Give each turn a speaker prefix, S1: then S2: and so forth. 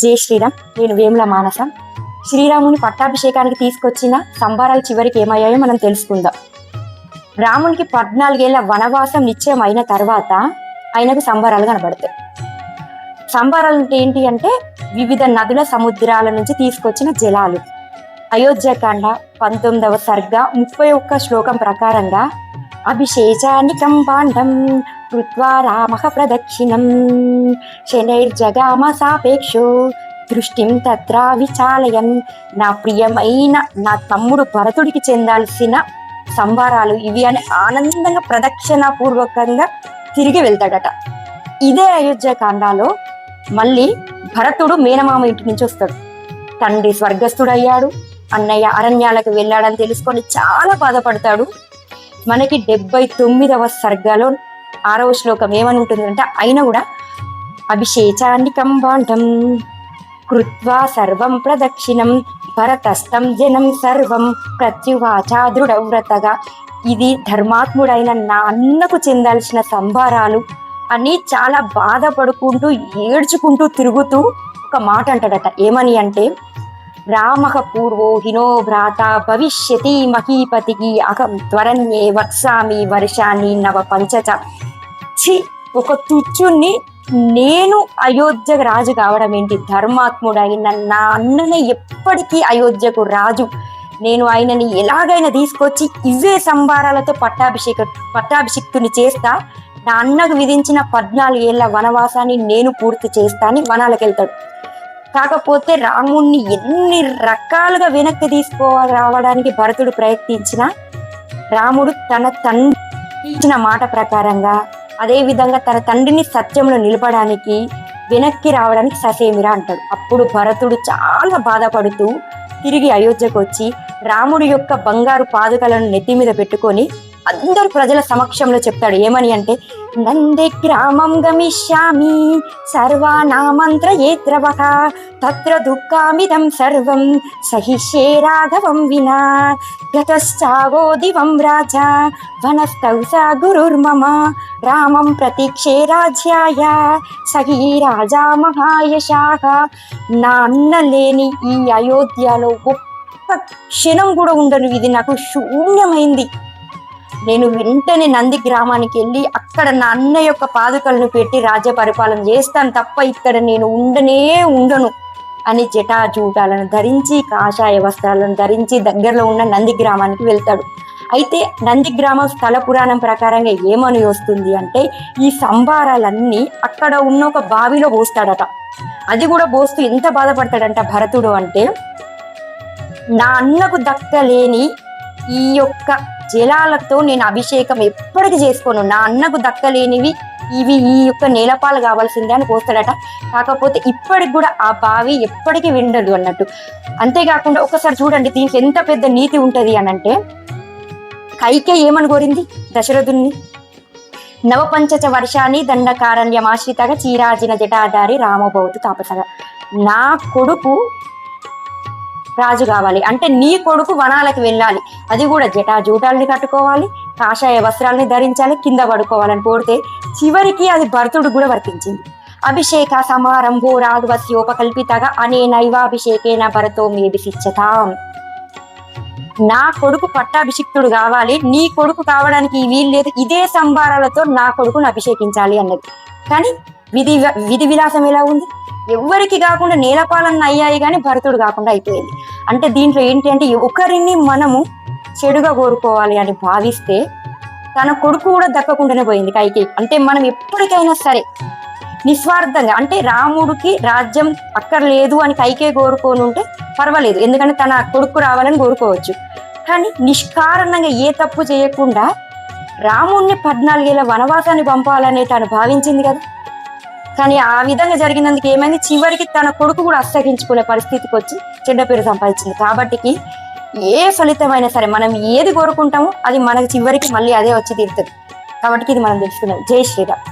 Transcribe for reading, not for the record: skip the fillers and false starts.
S1: జై శ్రీరామ్. నేను వేముల మానస. శ్రీరాముని పట్టాభిషేకానికి తీసుకొచ్చిన సంబారాలు చివరికి ఏమయ్యాయో మనం తెలుసుకుందాం. రామునికి 14 ఏళ్ల వనవాసం నిశ్చయం అయిన తర్వాత ఆయనకు సంబారాలు కనబడతాయి. సంబారాలు అంటే ఏంటి అంటే వివిధ నదుల సముద్రాల నుంచి తీసుకొచ్చిన జలాలు. అయోధ్యకాండ 19వ సర్గ 31 శ్లోకం ప్రకారంగా అభిషేచాన్ని కంబాండం కృత్వా రామః ప్రదక్షిణం శనైర్జగామ సాపేక్షో దృష్టిం తత్ర విచాలయన్. నా ప్రియమైన నా తమ్ముడు భరతుడికి చెందాల్సిన సంబారాలు ఇవి అని ఆనందంగా ప్రదక్షిణ పూర్వకంగా తిరిగి వెళ్తాడట. ఇదే అయోధ్యకాండలో మళ్ళీ భరతుడు మేనమామ ఇంటి నుంచి వస్తాడు. తండ్రి స్వర్గస్థుడయ్యాడు, అన్నయ్య అరణ్యాలకు వెళ్ళాడని తెలుసుకొని చాలా బాధపడతాడు. మనకి 79వ సర్గలో 6వ శ్లోకం ఏమని ఉంటుందంటే అయినా కూడా అభిషేచాన్ని కంబాండం కృత్వా సర్వం ప్రదక్షిణం భరతస్థం జనం సర్వం ప్రత్యువాచా దృఢవ్రతగా. ఇది ధర్మాత్ముడైన నా అన్నకు చెందాల్సిన సంబారాలు అని చాలా బాధపడుకుంటూ ఏడ్చుకుంటూ తిరుగుతూ ఒక మాట అంటాడట. ఏమని అంటే రామః పూర్వో హినో భ్రాత భవిష్యతి మహీపతికి అహం త్వరణ్యే వత్సామి వర్షాన్ని నవ పంచచ. ఒక తుచ్చుని నేను అయోధ్యకు రాజు కావడం ఏంటి? ధర్మాత్ముడైన నా అన్ననే ఎప్పటికీ అయోధ్యకు రాజు. నేను ఆయనని ఎలాగైనా తీసుకొచ్చి ఇవే సంబారాలతో పట్టాభిషిక్తుని చేస్తా. నా అన్నకు విధించిన 14 ఏళ్ల వనవాసాన్ని నేను పూర్తి చేస్తా అని వనాలకు వెళ్తాడు. కాకపోతే రాముణ్ణి ఎన్ని రకాలుగా వెనక్కి తీసుకురావడానికి భరతుడు ప్రయత్నించినా రాముడు తన తండ్రి ఇచ్చిన మాట ప్రకారంగా అదేవిధంగా తన తండ్రిని సత్యంలో నిలపడానికి వెనక్కి రావడానికి ససేమిరా అంటాడు. అప్పుడు భరతుడు చాలా బాధపడుతూ తిరిగి అయోధ్యకు వచ్చి రాముడి యొక్క బంగారు పాదుకలను నెత్తి మీద పెట్టుకొని అందరు ప్రజల సమక్షంలో చెప్తాడు. ఏమని అంటే నందే గ్రామం గమిష్యామి సర్వానామంత్ర ఏద్రవః తత్ర దుఃఖామిదం సర్వం సహిష్యే రాఘవం వినా గతశ్చాగో దివం రాజా వనస్థౌ స గురుర్మమ రామం ప్రతీక్షే రాజ్యాయ సహీ రాజా మహాయశాః. నా అన్న లేని ఈ అయోధ్యలో ఒక్క క్షణం కూడా ఉండను. ఇది నాకు శూన్యమైంది. నేను వెంటనే నంది గ్రామానికి వెళ్ళి అక్కడ నా అన్న యొక్క పాదుకలను పెట్టి రాజ్య పరిపాలన చేస్తాను తప్ప ఇక్కడ నేను ఉండను అని జటాజూటాలను ధరించి కాషాయ వస్త్రాలను ధరించి దగ్గరలో ఉన్న నంది గ్రామానికి వెళ్తాడు. అయితే నంది గ్రామం స్థల పురాణం ప్రకారంగా ఏమని వస్తుంది అంటే ఈ సంబారాలన్నీ అక్కడ ఉన్న ఒక బావిలో పోస్తాడట. అది కూడా పోస్తూ ఎంత బాధపడతాడంట భరతుడు అంటే నా అన్నకు దక్కలేని ఈ యొక్క జలాలతో నేను అభిషేకం ఎప్పటికీ చేసుకోను. నా అన్నకు దక్కలేనివి ఇవి ఈ యొక్క నేలపాలు కావాల్సిందే అని పోస్తాడట. కాకపోతే ఇప్పటికి కూడా ఆ బావి ఎప్పటికీ విండదు అన్నట్టు. అంతేకాకుండా ఒకసారి చూడండి దీనికి ఎంత పెద్ద నీతి ఉంటది అని అంటే కైకే ఏమని కోరింది దశరథుని? నవపంచచ వర్షాన్ని దండకారణ్యమాశ్రితగా చీరాజిన జటాధారి రామభవతు తాపసగా. నా కొడుకు రాజు కావాలి అంటే నీ కొడుకు వనాలకు వెళ్ళాలి, అది కూడా జటాజూటాలని కట్టుకోవాలి, కాషాయ వస్త్రాలని ధరించాలి, కింద పడుకోవాలని కోరితే చివరికి అది భరతుడు కూడా వర్తించింది. అభిషేక సమారంభో రాఘవస్యోపకల్పితగా అనేనైవాభిషేకేన భరతో మేభిషిచ్చతాం. నా కొడుకు పట్టాభిషిక్తుడు కావాలి, నీ కొడుకు కావడానికి వీలు లేదు, ఇదే సంబారాలతో నా కొడుకును అభిషేకించాలి అన్నది. కానీ విధి విలాసం ఎలా ఉంది? ఎవరికి కాకుండా నేలపాలన అయ్యాయి కానీ భరతుడు కాకుండా అయిపోయింది. అంటే దీంట్లో ఏంటి అంటే ఒకరిని మనము చెడుగా కోరుకోవాలి అని భావిస్తే తన కొడుకు కూడా దక్కకుండానే పోయింది కైకేయి. అంటే మనం ఎప్పటికైనా సరే నిస్వార్థంగా అంటే రాముడికి రాజ్యం అక్కర్లేదు అని కైకేయి కోరుకొని ఉంటే పర్వాలేదు, ఎందుకంటే తన కొడుకు రావాలని కోరుకోవచ్చు. కానీ నిష్కారణంగా ఏ తప్పు చేయకుండా రాముడిని 14 ఏళ్ల వనవాసాన్ని పంపాలని తను భావించింది కదా. కానీ ఆ విధంగా జరిగినందుకు ఏమైంది, చివరికి తన కొడుకు కూడా అసహించుకునే పరిస్థితికి వచ్చి చెడ్డ పేరు సంపాదించింది. కాబట్టి ఏ ఫలితమైనా సరే మనం ఏది కోరుకుంటామో అది మనకి చివరికి మళ్ళీ అదే వచ్చి తీరుతుంది. కాబట్టి ఇది మనం తెలుసుకున్నాం. జై శ్రీరామ్.